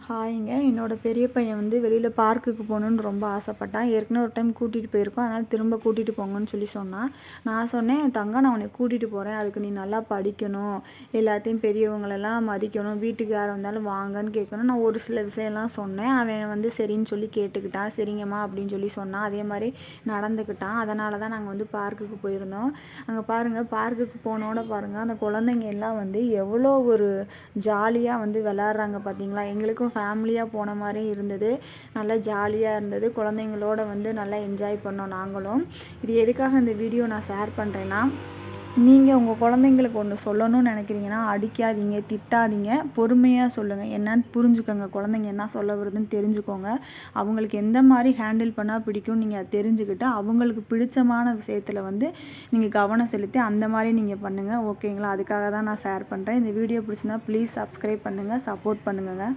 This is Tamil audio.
ஹாய்ங்க. என்னோட பெரிய பையன் வந்து வெளியில பார்க்குக்கு போகணுன்னு ரொம்ப ஆசைப்பட்டான். ஏற்கனவே ஒரு டைம் கூட்டிகிட்டு போயிருக்கோம். அதனால் திரும்ப கூட்டிகிட்டு போங்கன்னு சொன்னான். நான் சொன்னேன், "தங்கம் நான் உன்னை கூட்டிகிட்டு போகிறேன். அதுக்கு நீ நல்லா படிக்கணும். எல்லாத்தையும் பெரியவங்களெல்லாம் மதிக்கணும். வீட்டுக்கு யார் வந்தாலும் வாங்கன்னு கேட்கணும்." நான் ஒரு சில விஷயம்லாம் சொன்னேன். அவன் வந்து சரின்னு சொல்லி கேட்டுக்கிட்டான். "சரிங்கம்மா" அப்படின்னு சொன்னான். அதே மாதிரி நடந்துக்கிட்டான். அதனால தான் நாங்கள் வந்து பார்க்குக்கு போயிருந்தோம். அங்கே பாருங்கள், பார்க்குக்கு போனோட பாருங்கள், அந்த குழந்தைங்க எல்லாம் வந்து எவ்வளோ ஒரு ஜாலியாக வந்து விளாட்றாங்க பார்த்தீங்களா? எங்களுக்கும் ஃபேமிலியாக போன மாதிரி இருந்தது. நல்லா ஜாலியாக இருந்தது. குழந்தைங்களோட வந்து நல்லா என்ஜாய் பண்ணோம் நாங்களும். இது எதுக்காக இந்த வீடியோ நான் ஷேர் பண்ணுறேன்னா, நீங்கள் உங்கள் குழந்தைங்களுக்கு ஒன்று சொல்லணும்னு நினைக்கிறீங்கன்னா, அடிக்காதீங்க, திட்டாதீங்க, பொறுமையாக சொல்லுங்கள். என்னன்னு புரிஞ்சுக்கோங்க. குழந்தைங்க என்ன சொல்ல வருதுன்னு தெரிஞ்சுக்கோங்க. அவங்களுக்கு எந்த மாதிரி ஹேண்டில் பண்ணால் பிடிக்கும்னு நீங்கள் அதை தெரிஞ்சுக்கிட்டு, அவங்களுக்கு பிடிச்சமான விஷயத்தில் வந்து நீங்கள் கவனம் செலுத்தி அந்த மாதிரி நீங்கள் பண்ணுங்கள். ஓகேங்களா? அதுக்காக தான் நான் ஷேர் பண்ணுறேன். இந்த வீடியோ பிடிச்சிருந்தா ப்ளீஸ் சப்ஸ்கிரைப் பண்ணுங்கள், சப்போர்ட் பண்ணுங்கள்.